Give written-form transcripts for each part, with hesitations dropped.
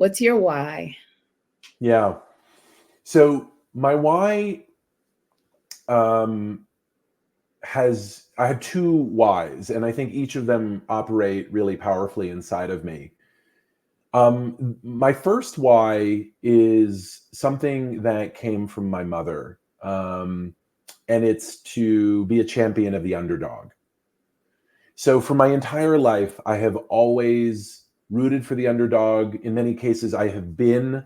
What's your why? Yeah. So my why um, I have two whys, and I think each of them operate really powerfully inside of me. My first why is something that came from my mother, and it's to be a champion of the underdog. So for my entire life, I have always rooted for the underdog. In many cases, I have been,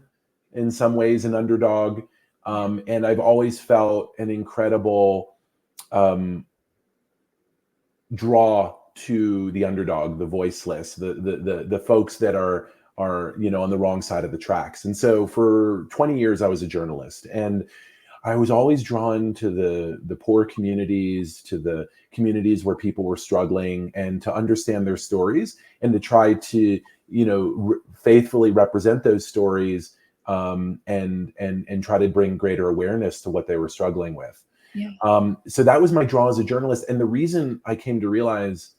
in some ways, an underdog, and I've always felt an incredible um, draw to the underdog, the voiceless, the folks that are on the wrong side of the tracks. And so for 20 years, I was a journalist, and I was always drawn to the poor communities, to the communities where people were struggling, and to understand their stories and to try to faithfully represent those stories, and try to bring greater awareness to what they were struggling with. Yeah. So that was my draw as a journalist, and the reason I came to realize.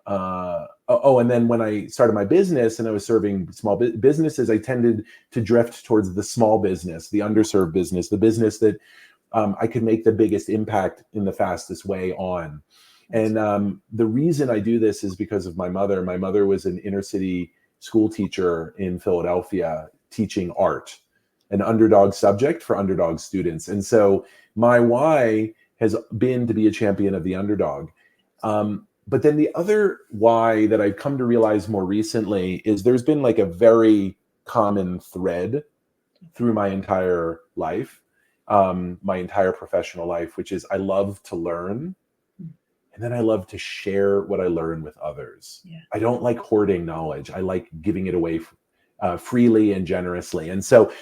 And then when I started my business and I was serving small businesses, I tended to drift towards the small business, the underserved business, the business that I could make the biggest impact in the fastest way on. And the reason I do this is because of my mother. My mother was an inner city school teacher in Philadelphia teaching art, an underdog subject for underdog students. And so my why has been to be a champion of the underdog. But then the other why that I've come to realize more recently is there's been like a very common thread through my entire life, my entire professional life, which is I love to learn, and then I love to share what I learn with others. Yeah. I don't like hoarding knowledge. I like giving it away freely and generously. And so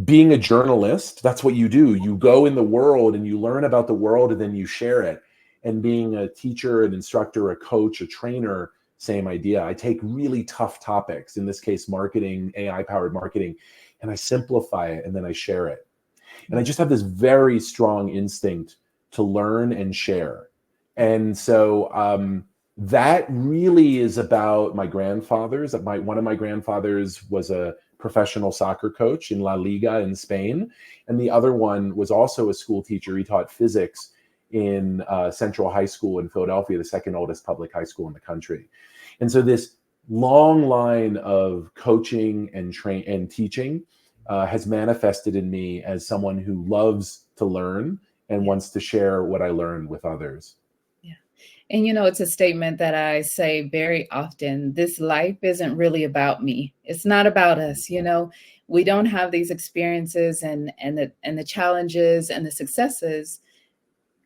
being a journalist, that's what you do. You go in the world and you learn about the world, and then you share it. And being a teacher, an instructor, a coach, a trainer, same idea. I take really tough topics, in this case, marketing, AI-powered marketing, and I simplify it, and then I share it. And I just have this very strong instinct to learn and share. And so that really is about my grandfathers. One of my grandfathers was a professional soccer coach in La Liga in Spain. And the other one was also a school teacher. He taught physics in Central High School in Philadelphia, the second oldest public high school in the country. And so this long line of coaching and teaching has manifested in me as someone who loves to learn and wants to share what I learned with others. Yeah. And it's a statement that I say very often. This life isn't really about me. It's not about us. We don't have these experiences and the challenges and the successes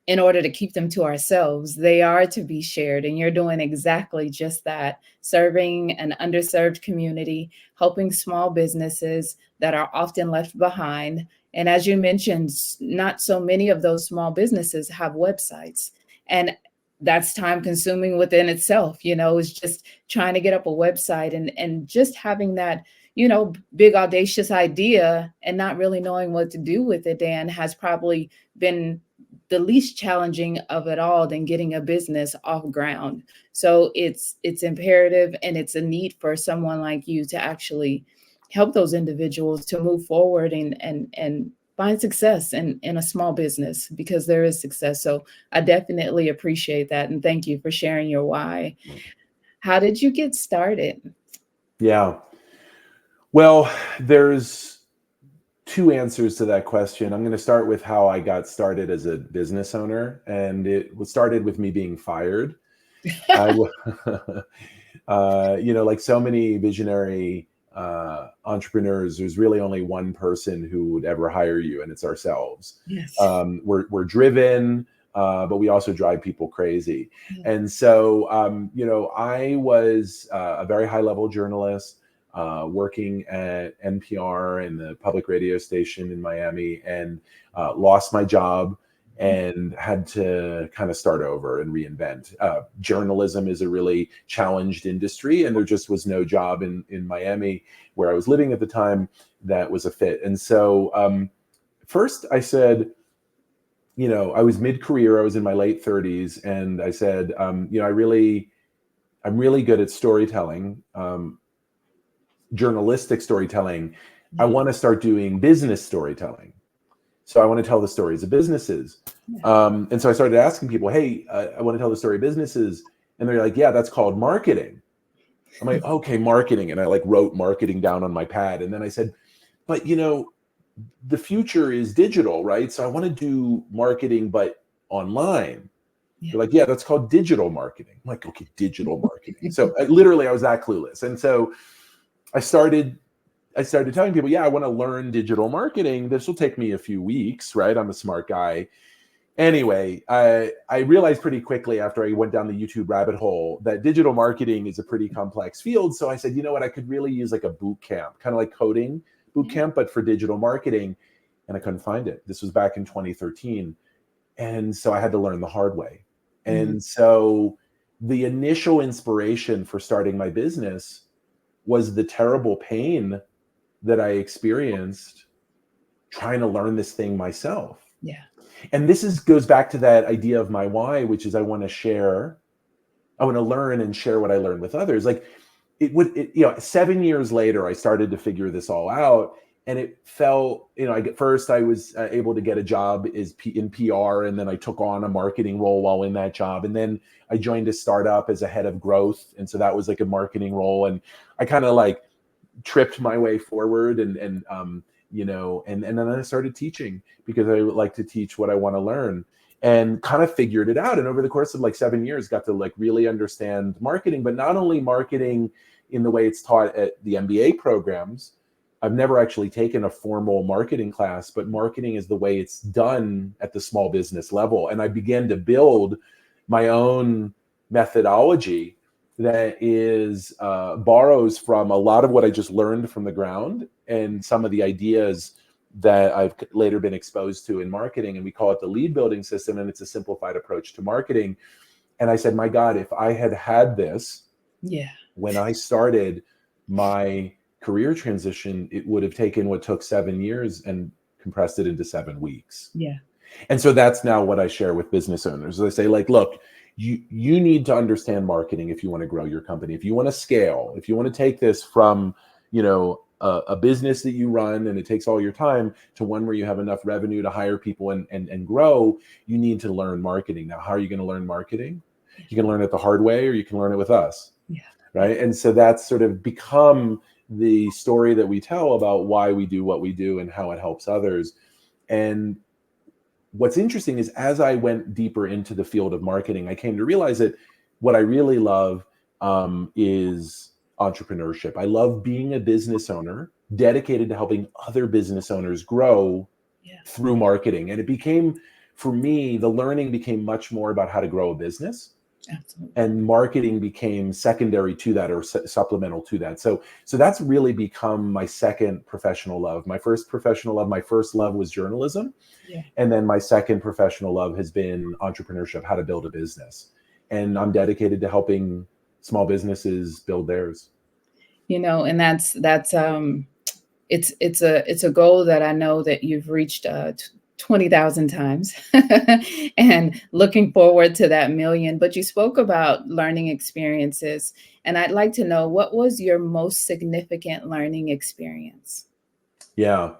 in order to keep them to ourselves. They are to be shared. And you're doing exactly just that, serving an underserved community, helping small businesses that are often left behind. And as you mentioned, not so many of those small businesses have websites. And that's time consuming within itself. Is just trying to get up a website and just having that, big audacious idea and not really knowing what to do with it, Dan, has probably been the least challenging of it all than getting a business off ground. So it's imperative, and it's a need for someone like you to actually help those individuals to move forward and find success in a small business, because there is success. So I definitely appreciate that. And thank you for sharing your why. How did you get started? Yeah. Well, there's two answers to that question. I'm going to start with how I got started as a business owner, and it was started with me being fired. Like so many visionary entrepreneurs, there's really only one person who would ever hire you, and it's ourselves. Yes. We're driven, but we also drive people crazy. Yeah. And so, I was a very high-level journalist, working at NPR and the public radio station in Miami, and lost my job and had to kind of start over and reinvent. Journalism is a really challenged industry, and there just was no job in Miami, where I was living at the time, that was a fit. And so first I said, I was mid-career, I was in my late 30s, and I said, I'm really good at storytelling. journalistic storytelling. I Yeah. want to start doing business storytelling. So I want to tell the stories of businesses. Yeah. And so I started asking people, hey, I want to tell the story of businesses. And they're like, yeah, that's called marketing. I'm like, okay, marketing. And I like wrote marketing down on my pad. And then I said, but the future is digital, right? So I want to do marketing, but online. Yeah. They're like, yeah, that's called digital marketing. I'm like, okay, digital marketing. So literally I was that clueless. And so I started telling people, yeah, I want to learn digital marketing. This will take me a few weeks, right? I'm a smart guy. Anyway, I realized pretty quickly after I went down the YouTube rabbit hole that digital marketing is a pretty complex field. So I said, you know what, I could really use like a boot camp, kind of like coding boot Yeah. camp, but for digital marketing. And I couldn't find it. This was back in 2013. And so I had to learn the hard way. Mm. And so the initial inspiration for starting my business was the terrible pain that I experienced trying to learn this thing myself. Yeah. And this goes back to that idea of my why, which is I want to learn and share what I learned with others. Like 7 years later, I started to figure this all out. And it felt, first I was able to get a job in PR, and then I took on a marketing role while in that job. And then I joined a startup as a head of growth. And so that was like a marketing role. And I kind of like tripped my way forward and then I started teaching because I like to teach what I want to learn, and kind of figured it out. And over the course of like 7 years, got to like really understand marketing, but not only marketing in the way it's taught at the MBA programs. I've never actually taken a formal marketing class, but marketing is the way it's done at the small business level. And I began to build my own methodology that is borrows from a lot of what I just learned from the ground and some of the ideas that I've later been exposed to in marketing. And we call it the lead building system, and it's a simplified approach to marketing. And I said, my God, if I had had this Yeah. when I started my career transition, it would have taken what took 7 years and compressed it into 7 weeks. Yeah. And so that's now what I share with business owners. I say, like, look, you need to understand marketing if you want to grow your company. If you want to scale, if you want to take this from, a business that you run and it takes all your time to one where you have enough revenue to hire people and grow, you need to learn marketing. Now, how are you going to learn marketing? Yeah. You can learn it the hard way, or you can learn it with us. Yeah. Right. And so that's sort of become the story that we tell about why we do what we do and how it helps others. And what's interesting is as I went deeper into the field of marketing, I came to realize that what I really love is entrepreneurship. I love being a business owner dedicated to helping other business owners grow through marketing. And it became, for me, the learning became much more about how to grow a business. Absolutely. And marketing became secondary to that, or supplemental to that. So that's really become my second professional love. My first professional love, my first love was journalism. Yeah. And then my second professional love has been entrepreneurship, how to build a business. And I'm dedicated to helping small businesses build theirs. And that's it's a goal that I know that you've reached 20,000 times and looking forward to that million. But you spoke about learning experiences, and I'd like to know, what was your most significant learning experience? Yeah.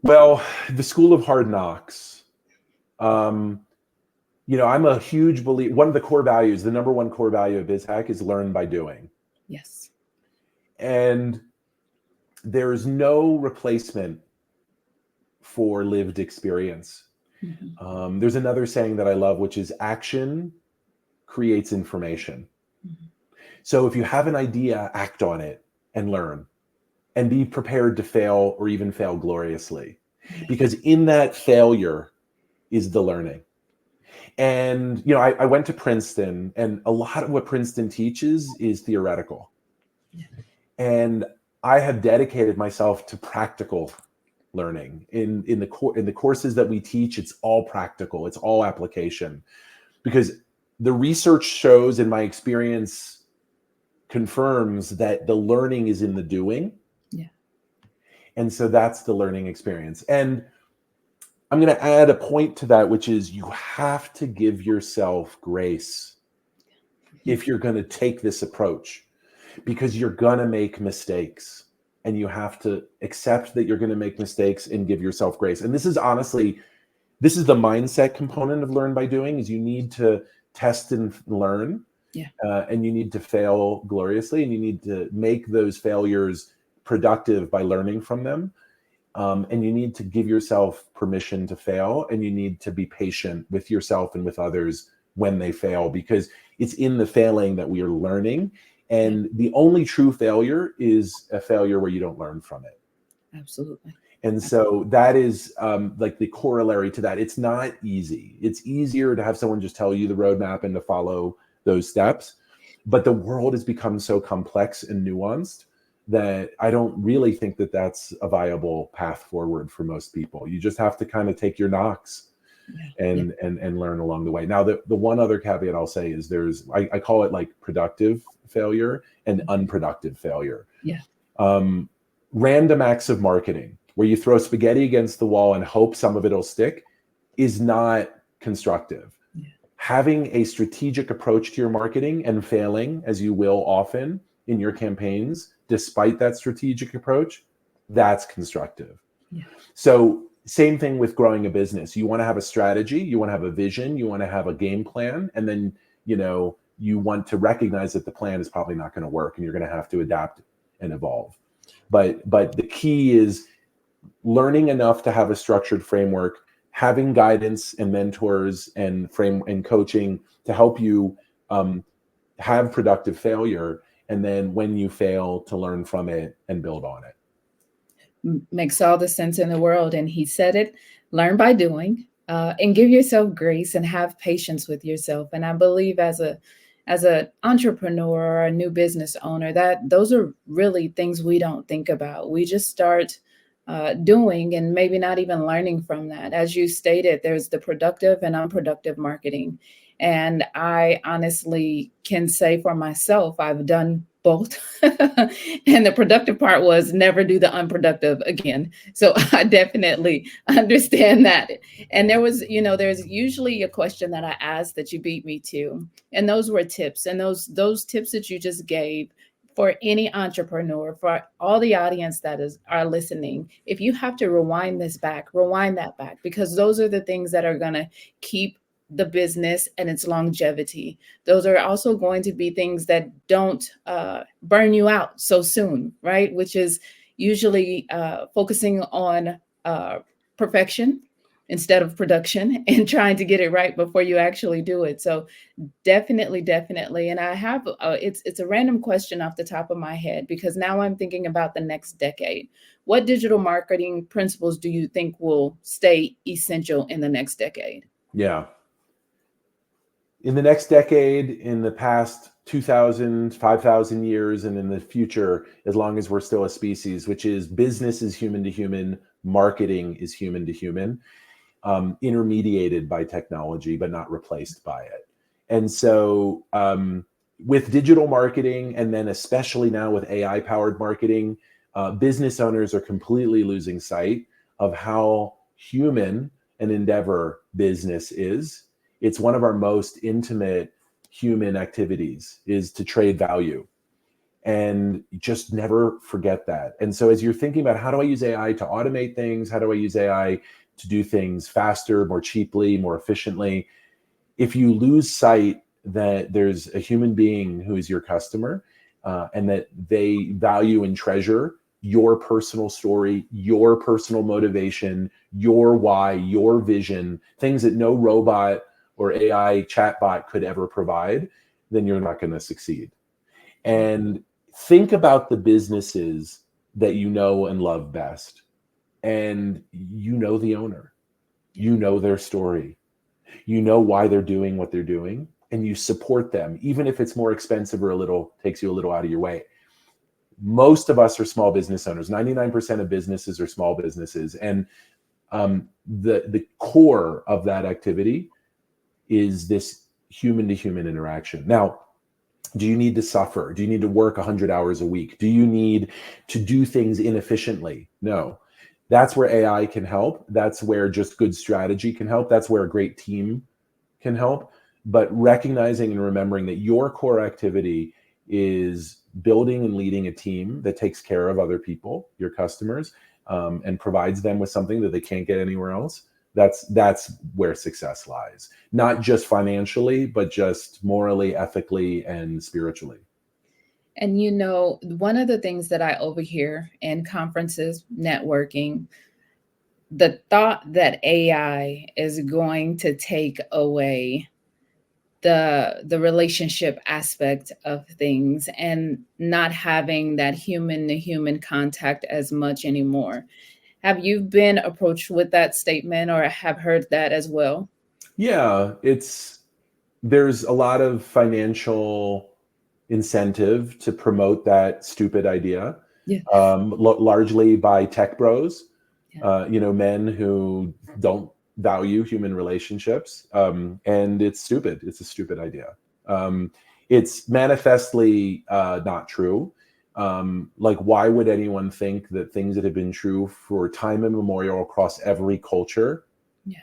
Well, the School of Hard Knocks. I'm a huge believer. One of the core values, the number one core value of BizHack is learn by doing. Yes. And there's no replacement for lived experience. Mm-hmm. There's another saying that I love, which is action creates information. Mm-hmm. So if you have an idea, act on it and learn, and be prepared to fail, or even fail gloriously, because in that failure is the learning. And, I went to Princeton, and a lot of what Princeton teaches is theoretical. Yeah. And I have dedicated myself to practical learning. In the courses that we teach, it's all practical, it's all application, because the research shows, and my experience confirms, that the learning is in the doing. Yeah. And so that's the learning experience. And I'm going to add a point to that, which is you have to give yourself grace if you're going to take this approach. because you're gonna make mistakes, and you have to accept that you're gonna make mistakes and give yourself grace. And this is honestly, this is the mindset component of learn by doing, is you need to test and learn. Yeah. And you need to fail gloriously, and you need to make those failures productive by learning from them. And you need to give yourself permission to fail, and you need to be patient with yourself and with others when they fail, because it's in the failing that we are learning. And the only true failure is a failure where you don't learn from it. Absolutely. And so that is like the corollary to that. It's not easy. It's easier to have someone just tell you the roadmap and to follow those steps. But the world has become so complex and nuanced that I don't really think that that's a viable path forward for most people. You just have to kind of take your knocks and learn along the way. Now, the one other caveat I'll say is I call it like productive failure and unproductive failure. Yeah. Random acts of marketing where you throw spaghetti against the wall and hope some of it'll stick is not constructive. Yeah. Having a strategic approach to your marketing and failing, as you will often in your campaigns, despite that strategic approach, that's constructive. Yeah. So same thing with growing a business. You want to have a strategy, you want to have a vision, you want to have a game plan, and then, you want to recognize that the plan is probably not going to work and you're going to have to adapt and evolve. But the key is learning enough to have a structured framework, having guidance and mentors and coaching to help you have productive failure, and then when you fail, to learn from it and build on it. Makes all the sense in the world. And he said it, learn by doing, and give yourself grace and have patience with yourself. And I believe as an entrepreneur or a new business owner, that those are really things we don't think about. We just start doing and maybe not even learning from that. As you stated, there's the productive and unproductive marketing. And I honestly can say for myself, I've done both. And the productive part was never do the unproductive again. So I definitely understand that. And there's usually a question that I ask that you beat me to. And those were tips. And those tips that you just gave for any entrepreneur, for all the audience that are listening, if you have to rewind that back, because those are the things that are going to keep the business and its longevity. Those are also going to be things that don't burn you out so soon, right? Which is usually focusing on perfection instead of production and trying to get it right before you actually do it. So definitely. And I have, it's a random question off the top of my head, because now I'm thinking about the next decade. What digital marketing principles do you think will stay essential in the next decade? Yeah. In the next decade, in the past 2,000, 5,000 years, and in the future, as long as we're still a species, which is business is human to human, marketing is human to human, intermediated by technology, but not replaced by it. And so with digital marketing, and then especially now with AI-powered marketing, business owners are completely losing sight of how human an endeavor business is. It's one of our most intimate human activities, is to trade value. And just never forget that. And so as you're thinking about how do I use AI to automate things, how do I use AI to do things faster, more cheaply, more efficiently, if you lose sight that there's a human being who is your customer, and that they value and treasure your personal story, your personal motivation, your why, your vision, things that no robot or AI chatbot could ever provide, then you're not going to succeed. And think about the businesses that you know and love best. And you know the owner, you know their story, you know why they're doing what they're doing, and you support them, even if it's more expensive or takes you a little out of your way. Most of us are small business owners. 99% of businesses are small businesses. And the core of that activity is this human to human interaction. Now, do you need to suffer? Do you need to work 100 hours a week? Do you need to do things inefficiently? No. That's where AI can help. That's where just good strategy can help. That's where a great team can help. But recognizing and remembering that your core activity is building and leading a team that takes care of other people, your customers, and provides them with something that they can't get anywhere else, that's where success lies. Not just financially, but just morally, ethically, and spiritually. And one of the things that I overhear in conferences, networking, the thought that AI is going to take away the relationship aspect of things and not having that human to human contact as much anymore. Have you been approached with that statement or have heard that as well? Yeah, there's a lot of financial incentive to promote that stupid idea, Yeah. largely by tech bros, Yeah. men who don't value human relationships. And it's stupid. It's a stupid idea. It's manifestly not true. Like, why would anyone think that things that have been true for time immemorial across every culture? Yeah.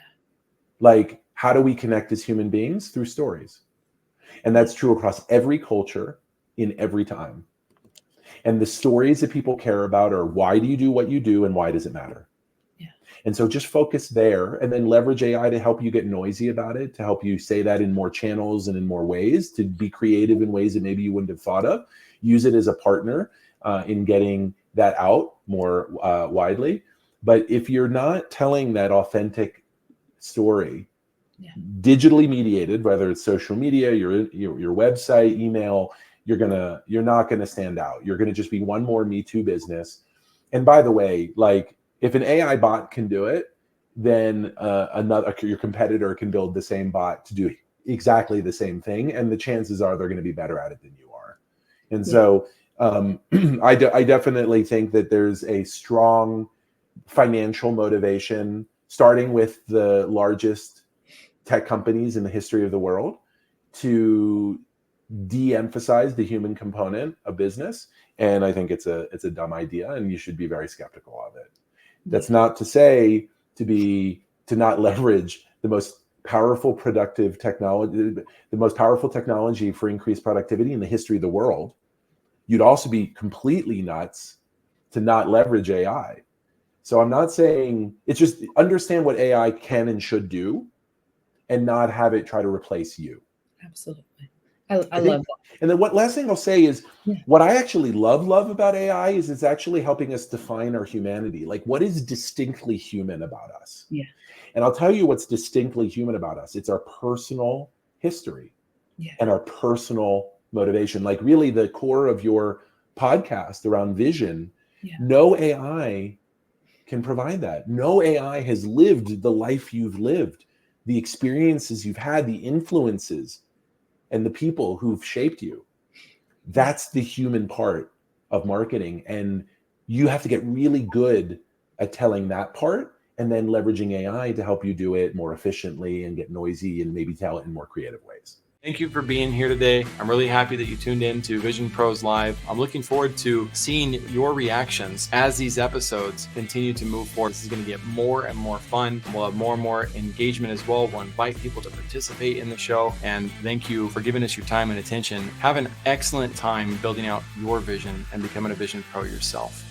Like, how do we connect as human beings? Through stories. And that's true across every culture in every time. And the stories that people care about are, why do you do what you do and why does it matter? Yeah. And so just focus there and then leverage AI to help you get noisy about it, to help you say that in more channels and in more ways, to be creative in ways that maybe you wouldn't have thought of. Use it as a partner in getting that out more widely. But if you're not telling that authentic story, Yeah. digitally mediated, whether it's social media, your website, email, you're not gonna stand out. You're gonna just be one more Me Too business. And by the way, like, if an AI bot can do it, then your competitor can build the same bot to do exactly the same thing, and the chances are they're going to be better at it than you are. And Yeah. so I definitely think that there's a strong financial motivation, starting with the largest tech companies in the history of the world, to de-emphasize the human component of business. And I think it's a dumb idea, and you should be very skeptical of it. That's not to say to not leverage the most powerful technology for increased productivity in the history of the world. You'd also be completely nuts to not leverage AI. So I'm not saying, it's just understand what AI can and should do and not have it try to replace you. Absolutely. I love that. And then last thing I'll say is, Yeah. what I actually love about AI is it's actually helping us define our humanity. Like, what is distinctly human about us? Yeah. And I'll tell you what's distinctly human about us. It's our personal history. Yeah. And our personal motivation. Like, really the core of your podcast around vision. Yeah. No AI can provide that. No AI has lived the life you've lived, the experiences you've had, the influences, and the people who've shaped you. That's the human part of marketing. And you have to get really good at telling that part, and then leveraging AI to help you do it more efficiently and get noisy and maybe tell it in more creative ways. Thank you for being here today. I'm really happy that you tuned in to Vision Pros Live. I'm looking forward to seeing your reactions as these episodes continue to move forward. This is going to get more and more fun. We'll have more and more engagement as well. We'll invite people to participate in the show. And thank you for giving us your time and attention. Have an excellent time building out your vision and becoming a Vision Pro yourself.